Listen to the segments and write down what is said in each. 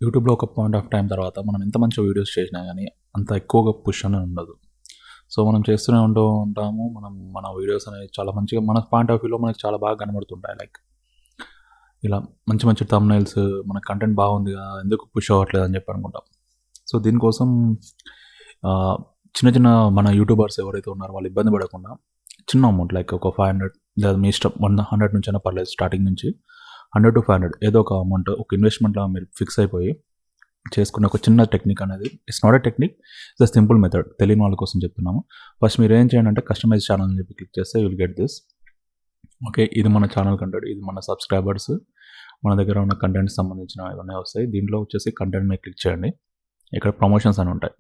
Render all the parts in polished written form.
యూట్యూబ్‌లో ఒక point of time తర్వాత మనం ఎంత మంచిగా వీడియోస్ చేసినా గానీ, అంత ఎక్కువగా పుష్ అనేది ఉండదు. సో, మనం చేస్తూనే ఉంటాము. మన వీడియోస్ అనేవి చాలా మంచిగా మన పాయింట్ ఆఫ్ వ్యూలో మనకు చాలా బాగా కనబడుతుంటాయి. ఇలా మంచి మంచి థంబ్‌నెయిల్స్ మన కంటెంట్ బాగుందిగా ఎందుకు పుష్ అవ్వట్లేదు అని చెప్పి అనుకుంటాం. సో, దీనికోసం ఆహ్, చిన్న చిన్న మన యూట్యూబర్స్ ఎవరైతే ఉన్నారో వాళ్ళు ఇబ్బంది పడకుండా చిన్న అమౌంట్ లైక్ ఒక 500 లేదా మీ ఇష్టం 100 నుంచైనా పర్లేదు స్టార్టింగ్ నుంచి 100-500 ఏదో ఒక అమౌంట్ ఒక ఇన్వెస్ట్‌మెంట్‌లా మీరు ఫిక్స్ అయిపోయి చేసుకునే ఒక చిన్న టెక్నిక్ అనేది it's not a technique, it's a simple method. తెలియని వాళ్ళ కోసం చెప్తున్నాము. ఫస్ట్ మీరు ఏం చేయండి అంటే కస్టమైజ్ ఛానల్ అని చెప్పి క్లిక్ చేస్తే you will get this. Okay. ఇది మన ఛానల్ కంటెంట్. ఇది మన సబ్స్క్రైబర్స్. మన దగ్గర ఉన్న కంటెంట్‌కి సంబంధించిన ఇవన్నీ వస్తాయి. దీంట్లో వచ్చేసి కంటెంట్ మీద క్లిక్ చేయండి. ఇక్కడ ప్రమోషన్స్ అని ఉంటాయి.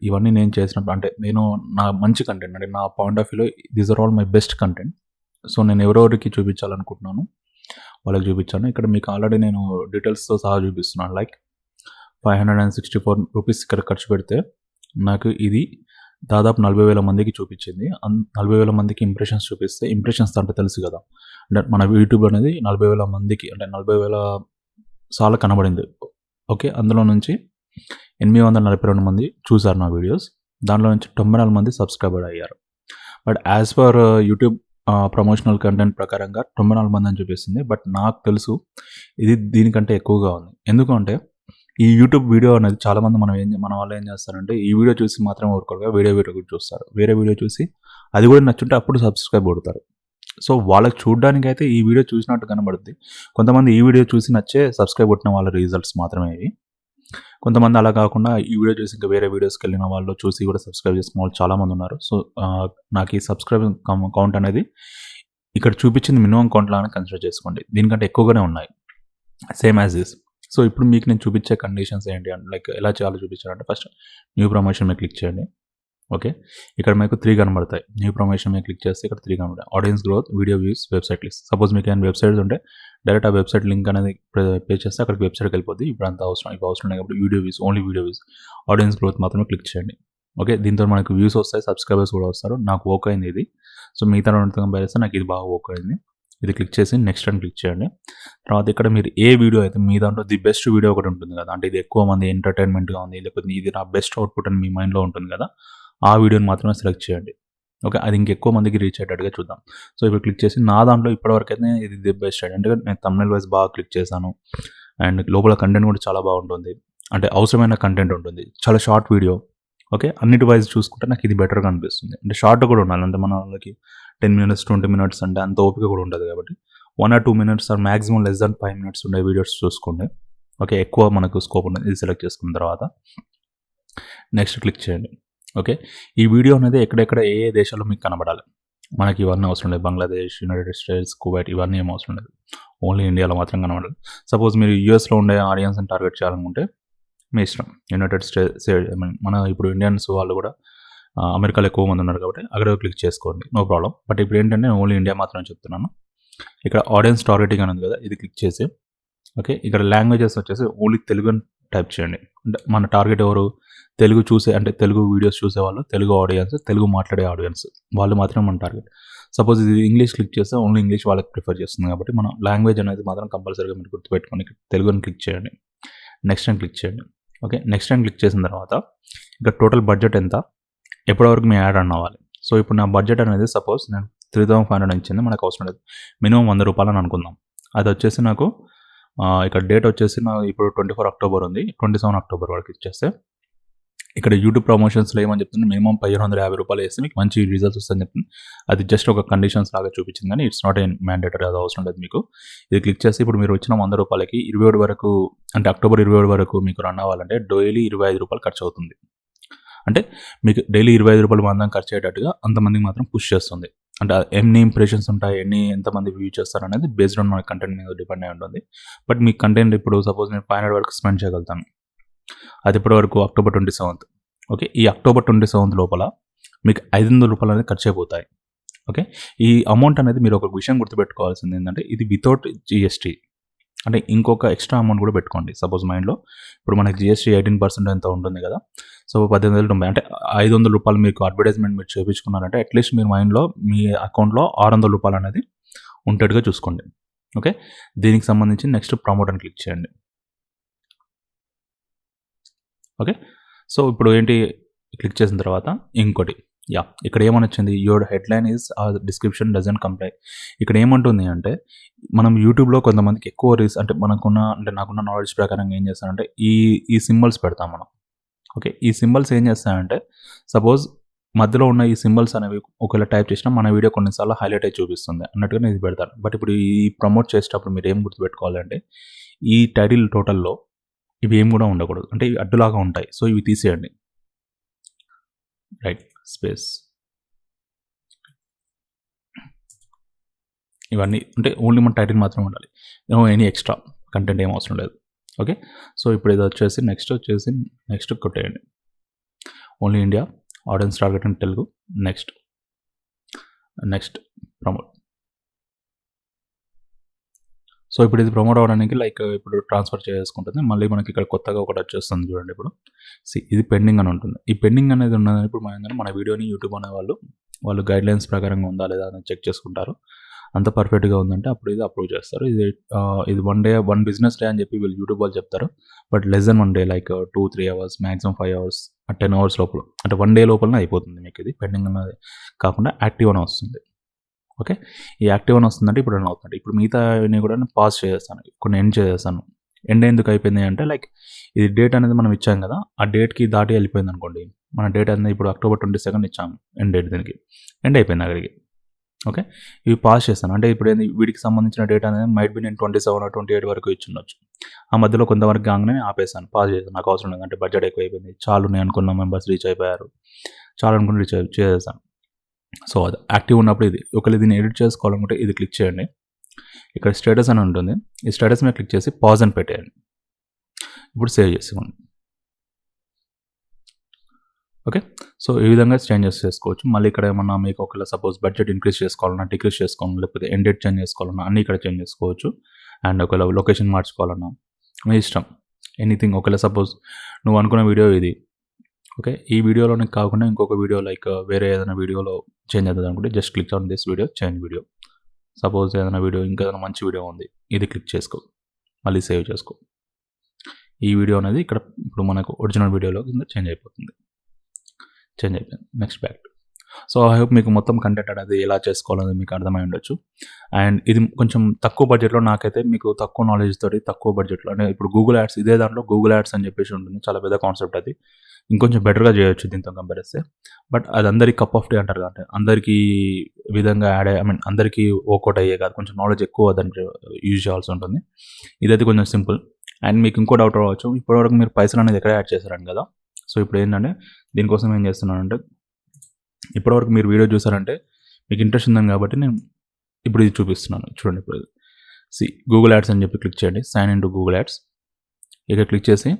ఇవన్నీ నేను చేసినప్పుడు అంటే నేను నా మంచి కంటెంట్ అంటే నా పాయింట్ ఆఫ్ వ్యూలో these are all my best content. So, నేను ఎవరెవరికి చూపించాలనుకుంటున్నాను వాళ్ళకి చూపించాను. ఇక్కడ మీకు ఆల్రెడీ నేను డీటెయిల్స్‌తో సహా చూపిస్తున్నాను. లైక్ ₹564 ఇక్కడ ఖర్చు పెడితే నాకు ఇది దాదాపు 40,000 మందికి చూపించింది. 40,000 మందికి ఇంప్రెషన్స్ చూపిస్తే ఇంప్రెషన్స్ అంటే తెలుసు కదా! అంటే మన యూట్యూబ్ అనేది 40,000 మందికి అంటే 40,000 సార్లు కనబడింది. ఓకే. అందులో నుంచి 842 మంది చూసారు నా వీడియోస్. దాంట్లో నుంచి 94 మంది సబ్స్క్రైబర్ అయ్యారు. But as per YouTube promotional content ప్రకారంగా 94 మంది అని చూపిస్తుంది. బట్ నాకు తెలుసు ఇది దీనికంటే ఎక్కువగా ఉంది. ఎందుకంటే ఈ యూట్యూబ్ వీడియో అనేది చాలామంది మన వాళ్ళు ఏం చేస్తారంటే ఈ వీడియో చూసి మాత్రమే ఊరుకోరుగా వేరే వీడియో కూడా చూస్తారు. వేరే వీడియో చూసి అది కూడా నచ్చుంటే అప్పుడు సబ్స్క్రైబ్ కొడతారు. సో, వాళ్ళకి చూడడానికైతే ఈ వీడియో చూసినట్టు కనబడుద్ది. కొంతమంది ఈ వీడియో చూసి నచ్చే సబ్స్క్రైబ్ కొట్టిన వాళ్ళ రిజల్ట్స్ మాత్రమే ఇవి. కొంతమంది అలా కాకుండా ఈ వీడియో చూసి ఇంకా వేరే వీడియోస్‌కెళ్ళిన వాళ్ళు చూసి కూడా సబ్స్క్రైబ్ చేసుకున్న వాళ్ళు చాలామంది ఉన్నారు. సో, నాకు ఈ సబ్స్క్రైబ్ కౌంట్ అనేది ఇక్కడ చూపించింది మినిమమ్ కౌంట్ లాగానే కన్సిడర్ చేసుకోండి. దీనికంటే ఎక్కువగానే ఉన్నాయి. Same as this. సో, ఇప్పుడు మీకు నేను చూపించే కండిషన్స్ ఏంటి అంటే లైక్ ఎలా చేయాలో చూపించాలంటే ఫస్ట్ న్యూ ప్రమోషన్ మీద క్లిక్ చేయండి. ఓకే. ఇక్కడ మీకు 3 కనబడతాయి. న్యూ ప్రమోషన్ మీద క్లిక్ చేస్తే ఇక్కడ 3 కనబడతాయి. Audience growth, video views, website list. Suppose మీకు ఏమైనా వెబ్‌సైట్స్ ఉంటే డైరెక్ట్ ఆ వెబ్‌సైట్ లింక్ అనేది పే చేస్తే అక్కడికి వెబ్‌సైట్‌కి వెళ్ళిపోద్ది. ఇప్పుడు అంత అవసరం లేదు కాబట్టి video views, only video views, audience growth మాత్రమే క్లిక్ చేయండి. ఓకే. దీంతో మనకు వ్యూస్ వస్తాయి, సబ్స్క్రైబర్స్ కూడా వస్తారు. నాకు ఓకే అయింది ఇది. సో, మిగతా రెండితో కంపేర్ చేస్తే నాకు ఇది బాగా ఓకే అయింది. ఇది క్లిక్ చేసి నెక్స్ట్ అని క్లిక్ చేయండి. తర్వాత ఇక్కడ మీరు ఏ వీడియో అయితే మీ దాంట్లో ది బెస్ట్ వీడియో ఒకటి ఉంటుంది కదా! అంటే ఇది ఎక్కువ మంది ఎంటర్‌టైన్‌మెంట్‌గా ఉంది. లేకపోతే ఇది నా బెస్ట్ అవుట్‌పుట్ అని మీ మైండ్‌లో ఉంటుంది కదా! ఆ వీడియోని మాత్రమే సెలెక్ట్ చేయండి. ఓకే. అది ఇంకెక్కువ మందికి రీచ్ అయ్యేటట్టుగా చూద్దాం. సో, ఇప్పుడు క్లిక్ చేసి నా దాంట్లో ఇప్పటివరకైతే ఇది ది బెస్ట్ అంటే నేను థంబ్‌నెయిల్ వైస్ బాగా క్లిక్ చేశాను. అండ్ లోపల కంటెంట్ కూడా చాలా బాగుంటుంది. అంటే అవసరమైన కంటెంట్ ఉంటుంది. చాలా షార్ట్ వీడియో. ఓకే. అన్నిటి వైస్ చూసుకుంటే నాకు ఇది బెటర్‌గా అనిపిస్తుంది. అంటే షార్ట్ కూడా ఉండాలి. అంటే మన వాళ్ళకి 10 మినిట్స్, 20 మినిట్స్ అంటే అంత ఓపిక కూడా ఉండదు కాబట్టి 1 or 2 minutes or maximum less than 5 minutes ఉండే వీడియోస్ చూసుకోండి. ఓకే. ఎక్కువ మనకు స్కోప్ ఉన్నది. ఇది సెలెక్ట్ చేసుకున్న తర్వాత నెక్స్ట్ క్లిక్ చేయండి. ఓకే. ఈ వీడియో అనేది ఎక్కడెక్కడ ఏ ఏ దేశాల్లో మీకు కనబడాలి. మనకి ఇవన్నీ అవసరం లేదు. బంగ్లాదేశ్, యునైటెడ్ స్టేట్స్, కువైట్ ఇవన్నీ ఏం అవసరం లేదు. ఓన్లీ ఇండియాలో మాత్రం కనబడాలి. సపోజ్ మీరు యూఎస్‌లో ఉండే ఆడియన్స్‌ని టార్గెట్ చేయాలనుకుంటే మీ ఇష్టం. యునైటెడ్ స్టేట్స్ ఐ మీన్ మన ఇప్పుడు ఇండియన్స్ వాళ్ళు కూడా అమెరికాలో ఎక్కువ మంది ఉన్నారు కాబట్టి అక్కడ క్లిక్ చేసుకోండి. No problem. బట్ ఇప్పుడు ఏంటంటే ఓన్లీ ఇండియా మాత్రమే చెప్తున్నాను. ఇక్కడ ఆడియన్స్ టార్గెటింగ్ అని ఉంది కదా! ఇది క్లిక్ చేసి ఓకే. ఇక్కడ లాంగ్వేజెస్ వచ్చేసి ఓన్లీ తెలుగు అని టైప్ చేయండి. అంటే మన టార్గెట్ ఎవరు? తెలుగు చూసే అంటే తెలుగు వీడియోస్ చూసేవాళ్ళు, తెలుగు ఆడియన్స్, తెలుగు మాట్లాడే ఆడియన్స్ వాళ్ళు మాత్రమే మన టార్గెట్. సపోజ్ ఇది ఇంగ్లీష్ క్లిక్ చేస్తే ఓన్లీ ఇంగ్లీష్ వాళ్ళకి ప్రిఫర్ చేస్తుంది కాబట్టి మనం లాంగ్వేజ్ అనేది మాత్రం కంపల్సరీగా మీరు గుర్తుపెట్టుకొని తెలుగుని క్లిక్ చేయండి. నెక్స్ట్ అని క్లిక్ చేయండి. ఓకే. నెక్స్ట్ అని క్లిక్ చేసిన తర్వాత ఇక్కడ టోటల్ బడ్జెట్ ఎంత? ఎప్పటివరకు మీ యాడ్ రన్ అవ్వాలి. సో, ఇప్పుడు నా బడ్జెట్ అనేది సపోజ్ నేను 3,500 ఇచ్చింది. మనకు అవసరం లేదు. మినిమమ్ ₹100 అని అనుకుందాం. అది వచ్చేసి నాకు ఇక్కడ డేట్ వచ్చేసి ఇప్పుడు 24 అక్టోబర్ ఉంది. 27 అక్టోబర్ వరకు ఇచ్చేస్తే ఇక్కడ యూట్యూబ్ ప్రమోషన్స్‌లో ఏమని చెప్తుంది మినిమమ్ ₹1,550 వేస్తే మీకు మంచి రిజల్ట్స్ వస్తాయని చెప్తుంది. అది జస్ట్ ఒక కండిషన్స్ లాగా చూపించింది కానీ ఇట్స్ నాట్ ఏ మ్యాండేటరీ. అది అవసరం లేదు మీకు. ఇది క్లిక్ చేసి ఇప్పుడు మీరు వచ్చిన ₹100కి 27 వరకు అంటే అక్టోబర్ 27 వరకు మీకు రన్ అవ్వాలంటే డైలీ ₹25 ఖర్చు అవుతుంది. అంటే మీకు డైలీ ₹25 మందం ఖర్చు అయ్యేటట్టుగా అంతమందికి మాత్రం పుష్ చేస్తుంది. అంటే ఎన్ని ఇంప్రెషన్స్ ఉంటాయి, ఎంతమంది వ్యూ చేస్తారనేది బేస్డ్ ఆన్ మన కంటెంట్ మీద డిపెండ్ అయి ఉంటుంది. బట్ మీ కంటెంట్ ఇప్పుడు సపోజ్ నేను 500 వరకు స్పెండ్ చేయగలుగుతాను. అది ఇప్పటి వరకు అక్టోబర్ 27th. ఓకే. ఈ అక్టోబర్ 27th లోపల మీకు ₹500 అనేది ఖర్చు అయిపోతాయి. ఓకే. ఈ అమౌంట్ అనేది మీరు ఒక విషయం గుర్తుపెట్టుకోవాల్సింది ఏంటంటే ఇది వితౌట్ జీఎస్టీ. అంటే ఇంకొక ఎక్స్ట్రా అమౌంట్ కూడా పెట్టుకోండి. సపోజ్ మైండ్‌లో ఇప్పుడు మనకి జీఎస్టీ 18% ఎంతో ఉంటుంది కదా! సో, 18,090 అంటే ₹500 మీకు అడ్వర్టైజ్‌మెంట్ మీరు చేపించుకున్నారంటే అట్‌లీస్ట్ మీరు మైండ్‌లో మీ అకౌంట్‌లో ₹600 అనేది ఉండేట్టుగా చూసుకోండి. ఓకే. దీనికి సంబంధించి నెక్స్ట్ ప్రమోట్ అని క్లిక్ చేయండి. ఓకే. సో ఇప్పుడు ఏంటి క్లిక్ చేసిన తర్వాత ఇంకోటి ఇక్కడ ఏమని వచ్చింది, your headline is description doesn't comply. ఇక్కడ ఏమంటుంది అంటే మనం యూట్యూబ్లో కొంతమందికి ఎక్కువ అంటే నాకున్న నాలెడ్జ్ ప్రకారంగా ఏం చేస్తానంటే ఈ సింబల్స్ పెడతాం మనం. ఓకే. ఈ సింబల్స్ ఏం చేస్తాయంటే సపోజ్ మధ్యలో ఉన్న ఈ సింబల్స్ అనేవి ఒకవేళ టైప్ చేసినా మన వీడియో కొన్నిసార్లు హైలైట్ అయ్యి చూపిస్తుంది అన్నట్టుగా నేను ఇది పెడతాను. బట్ ఇప్పుడు ఈ ప్రమోట్ చేసేటప్పుడు మీరు ఏం గుర్తుపెట్టుకోవాలంటే ఈ టైటిల్ టోటల్లో ఇవి ఏం కూడా ఉండకూడదు, అంటే ఇవి అడ్డులాగా ఉంటాయి. సో ఇవి తీసేయండి. రైట్ స్పేస్ ఇవన్నీ అంటే ఓన్లీ మన టైటిల్ మాత్రమే ఉండాలి. ఎనీ ఎక్స్ట్రా కంటెంట్ ఏం అవసరం లేదు. ఓకే. సో ఇప్పుడు ఇది వచ్చేసి నెక్స్ట్ కొట్టేయండి. Only India, audience targeting Telugu, next promote. So ఇప్పుడు ఇది ప్రమోట్ అవ్వడానికి ఇప్పుడు ట్రాన్స్ఫర్ చేసుకుంటుంది. మళ్ళీ మనకి ఇక్కడ కొత్తగా ఒకటి వచ్చేస్తుంది చూడండి. ఇప్పుడు ఇది పెండింగ్ అని ఉంటుంది. ఈ పెండింగ్ అనేది ఉన్నదని ఇప్పుడు మన వీడియోని యూట్యూబ్ అనే వాళ్ళు గైడ్లైన్స్ ప్రకారంగా ఉందా లేదా అని చెక్ చేసుకుంటారు. అంత పర్ఫెక్ట్గా ఉందంటే అప్పుడు ఇది అప్రూవ్ చేస్తారు. ఇది 1 బిజినెస్ డే అని చెప్పి వీళ్ళు యూట్యూబ్ వాళ్ళు చెప్తారు. But less than 1 day, 2-3 hours, maximum 5 hours, 10 hours లోపల, అంటే 1 డే లోపలనే అయిపోతుంది మీకు. ఇది పెండింగ్ అన్నది కాకుండా యాక్టివ్ అని వస్తుంది. ఓకే. ఈ యాక్టివ్ అని వస్తుందంటే ఇప్పుడు రన్ అవుతుంది. ఇప్పుడు మిగతా కూడా నేను పాజ్ చేసేస్తాను, కొన్ని ఎండ్ చేసేస్తాను. ఎండ్ ఎందుకు అయిపోయింది అంటే ఇది డేట్ అనేది మనం ఇచ్చాం కదా, ఆ డేట్కి దాటి వెళ్ళిపోయింది అనుకోండి. మన డేట్ అనేది ఇప్పుడు October 22 ఇచ్చాము ఎండ్ డేట్, దీనికి ఎండ్ అయిపోయింది అక్కడికి. ఓకే. ఇవి పాస్ చేస్తాను. అంటే ఇప్పుడు వీటికి సంబంధించిన డేటా అనేది మైట్ బి నేను 27 or 28 వరకు ఇచ్చుండొచ్చు. ఆ మధ్యలో కొంతవరకు కాగానే ఆపేసాను, పాస్ చేశాను. నాకు అవసరం లేదు, అంటే బడ్జెట్ ఎక్కువ అయిపోయింది, చాలు నేను అనుకున్న మెంబర్స్ రీచ్ అయిపోయారు, చాలు అనుకుని రీచ్ చేసేసాను. సో అది యాక్టివ్ ఉన్నప్పుడు ఇది. ఒకవేళ దీన్ని ఎడిట్ చేసుకోవాలనుకుంటే ఇది క్లిక్ చేయండి. ఇక్కడ స్టేటస్ అని ఉంటుంది. ఈ స్టేటస్ మీద క్లిక్ చేసి పాజ్ అని పెట్టేయండి. ఇప్పుడు సేవ్ చేసుకోండి. ఓకే. సో ఈ విధంగా చేంజెస్ చేసుకోవచ్చు. మళ్ళీ ఇక్కడ ఏమన్నా మీకు ఒకవేళ సపోజ్ బడ్జెట్ ఇంక్రీజ్ చేసుకోవాలన్నా, డిక్రీజ్ చేసుకోవాలన్నా, లేకపోతే ఎండ్ డేట్ చేంజ్ చేసుకోవాలన్నా అన్నీ ఇక్కడ చేంజ్ చేసుకోవచ్చు. అండ్ ఒకవేళ లొకేషన్ మార్చుకోవాలన్నా మీ ఇష్టం, ఎనీథింగ్. ఒకవేళ సపోజ్ నువ్వు అనుకున్న వీడియో ఇది, ఓకే, ఈ వీడియోలోనే కాకుండా ఇంకొక వీడియో వేరే ఏదైనా వీడియోలో చేంజ్ అవుతుంది అనుకుంటే just click on this video, change video. Suppose ఏదైనా వీడియో, ఇంకేదైనా మంచి వీడియో ఉంది, ఇది క్లిక్ చేసుకో, మళ్ళీ సేవ్ చేసుకో. ఈ వీడియో అనేది ఇక్కడ ఇప్పుడు మనకు ఒరిజినల్ వీడియోలో కింద చేంజ్ అయిపోయింది. Next back. So I hope మీకు మొత్తం కంటెంట్ అనేది ఎలా చేసుకోవాలనేది మీకు అర్థమై ఉండొచ్చు. అండ్ ఇది కొంచెం తక్కువ బడ్జెట్లో, నాకైతే మీకు తక్కువ నాలెడ్జ్ తోటి తక్కువ బడ్జెట్లో, అంటే ఇప్పుడు గూగుల్ యాడ్స్, ఇదే దాంట్లో గూగుల్ యాడ్స్ అని చెప్పేసి ఉంటుంది, చాలా పెద్ద కాన్సెప్ట్. అది ఇంకొంచెం బెటర్గా చేయొచ్చు దీంతో కంపేర్ చేస్తే. బట్ అది అందరికీ కప్ ఆఫ్ టీ అంటారు కదా, అంటే అందరికీ విధంగా అందరికీ వర్కౌట్ అయ్యే కాదు, కొంచెం నాలెడ్జ్ ఎక్కువ దానికి యూజ్ చేయాల్సి ఉంటుంది. ఇదైతే కొంచెం సింపుల్. అండ్ మీకు ఇంకో డౌట్ రావచ్చు, ఇప్పటివరకు మీరు పైసలు అనేది ఎక్కడ యాడ్ చేశారని కదా. సో ఇప్పుడు ఏంటంటే దీనికోసం ఏం చేస్తున్నానంటే, ఇప్పటివరకు మీరు వీడియో చూసారంటే మీకు ఇంట్రెస్ట్ ఉందని కాబట్టి నేను ఇప్పుడు ఇది చూపిస్తున్నాను. చూడండి, ఇప్పుడు ఇది గూగుల్ యాడ్స్ అని చెప్పి క్లిక్ చేయండి. Sign in to Google ads. ఇక్కడ క్లిక్ చేసి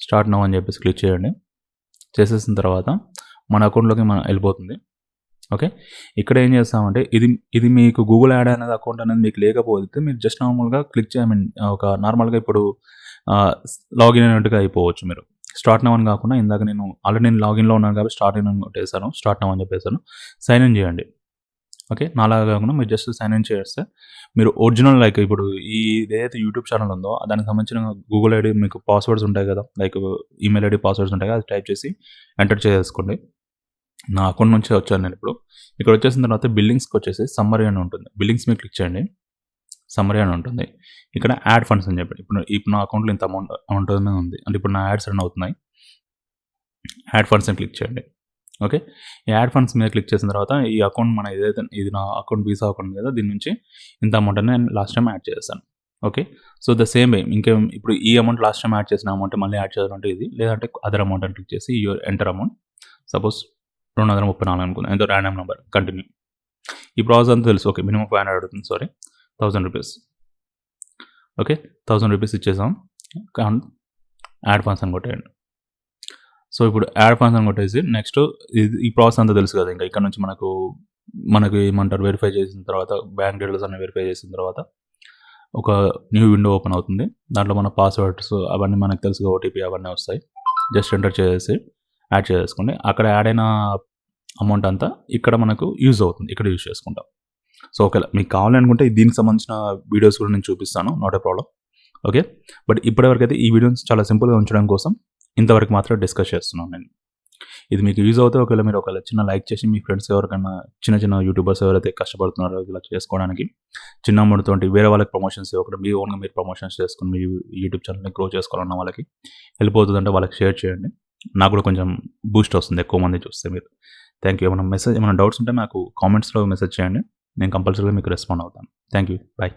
స్టార్ట్ నౌ అని చెప్పేసి క్లిక్ చేయండి. చేసేసిన తర్వాత మన అకౌంట్లోకి వెళ్ళిపోతుంది. ఓకే. ఇక్కడ ఏం చేస్తామంటే ఇది మీకు గూగుల్ యాడ్ అనేది అకౌంట్ అనేది మీకు లేకపోతే మీరు జస్ట్ నార్మల్గా క్లిక్ ఒక నార్మల్గా ఇప్పుడు లాగిన్ అయినట్టుగా అయిపోవచ్చు. మీరు స్టార్ట్ నౌ అని కాకుండా, ఇందాక నేను ఆల్రెడీ లాగిన్లో ఉన్నాను కాబట్టి స్టార్ట్ ఇన్ అని కొట్టేసాను, స్టార్ట్ నౌ అని చెప్పేసాను. సైన్ ఇన్ చేయండి. ఓకే. నాలాగా కాకుండా మీరు జస్ట్ సైన్ ఇన్ చేస్తే మీరు ఒరిజినల్ ఇప్పుడు ఏదైతే యూట్యూబ్ ఛానల్ ఉందో దానికి సంబంధించిన గూగుల్ ఐడి మీకు పాస్వర్డ్స్ ఉంటాయి కదా, ఈమెయిల్ ఐడి పాస్వర్డ్స్ ఉంటాయి కదా, అది టైప్ చేసి ఎంటర్ చేసుకోండి. నా అకౌంట్ నుంచే వచ్చాను నేను ఇప్పుడు. ఇక్కడ వచ్చేసిన తర్వాత బిల్లింగ్స్కి వచ్చేసి సమ్మరీ అని ఉంటుంది. బిల్లింగ్స్ మీద క్లిక్ చేయండి. సమ్మరీ అని ఉంటుంది. ఇక్కడ యాడ్ ఫండ్స్ అని చెప్పండి. ఇప్పుడు నా అకౌంట్లో ఇంత అమౌంట్ ఉంది, అంటే ఇప్పుడు నా యాడ్స్ రన్ అవుతున్నాయి. యాడ్ ఫండ్స్ అని క్లిక్ చేయండి. ఓకే. ఈ యాడ్ ఫండ్స్ మీద క్లిక్ చేసిన తర్వాత ఈ అకౌంట్ ఇది నా అకౌంట్, వీసా అకౌంట్ కదా, దీని నుంచి ఇంత అమౌంట్ అని నేను లాస్ట్ టైం యాడ్ చేశాను. Okay. So the same way ఇప్పుడు ఈ అమౌంట్ లాస్ట్ టైం యాడ్ చేసిన అమౌంట్ మళ్ళీ యాడ్ చేయాలంటే ఇది, లేదంటే అదర్ అమౌంట్ అని క్లిక్ చేసి ఎంటర్ అమౌంట్, సపోజ్ 234 అనుకుందాం, ఎంతో ర్యాండమ్ నెంబర్, కంటిన్యూ. ఈ ప్రాసెస్ అంతా తెలుసు. ఓకే. మినిమం 500 అడుగుతుంది, సారీ 1000 రూపీస్. ఓకే. 1000 రూపీస్ ఇచ్చేసాం. యాడ్ ఫండ్స్ అని కొట్టేయండి. సో ఇప్పుడు యాడ్ ఫండ్స్ అని కొట్టేసి నెక్స్ట్ ఈ ప్రాసెస్ అంతా తెలుసు కదా. ఇంకా ఇక్కడ నుంచి మనకి ఏమంటారు, వెరిఫై చేసిన తర్వాత బ్యాంక్ డీటెయిల్స్ అన్ని వెరిఫై చేసిన తర్వాత ఒక న్యూ విండో ఓపెన్ అవుతుంది. దాంట్లో మన పాస్వర్డ్స్ అవన్నీ మనకు తెలుసు, ఓటీపీ అవన్నీ వస్తాయి. జస్ట్ ఎంటర్ చేసి యాడ్ చేసుకోండి. అక్కడ యాడ్ అయిన అమౌంట్ అంతా ఇక్కడ మనకు యూజ్ అవుతుంది, ఇక్కడ యూజ్ చేసుకుంటాం. సో ఒకవేళ మీకు కావాలనుకుంటే దీనికి సంబంధించిన వీడియోస్ కూడా నేను చూపిస్తాను, not a problem. Okay. But ఇప్పటివరకు అయితే ఈ వీడియోస్ చాలా సింపుల్గా ఉంచడం కోసం ఇంతవరకు మాత్రం డిస్కస్ చేస్తున్నాను నేను. ఇది మీకు యూజ్ అవుతే ఒకవేళ మీరు చిన్న లైక్ చేసి మీ ఫ్రెండ్స్ ఎవరికైనా చిన్న యూట్యూబర్స్ ఎవరైతే కష్టపడుతున్నారో ఇలా చేసుకోవడానికి చిన్న అమౌంట్తో వేరే వాళ్ళకి ప్రమోషన్స్ ఇవ్వకుండా మీ ఓన్గా మీరు ప్రమోషన్స్ చేసుకుని మీ యూట్యూబ్ ఛానల్ని గ్రో చేసుకోవాలన్న వాళ్ళకి హెల్ప్ అవుతుందంటే వాళ్ళకి షేర్ చేయండి. నాకు కూడా కొంచెం బూస్ట్ వస్తుంది ఎక్కువ మంది చూస్తే మీరు. Thank you. ఏమైనా డౌట్స్ ఉంటే నాకు కామెంట్స్లో మెసేజ్ చేయండి. నేను కంపల్సరీగా మీకు రెస్పాండ్ అవుతాను. Thank you. బాయ్.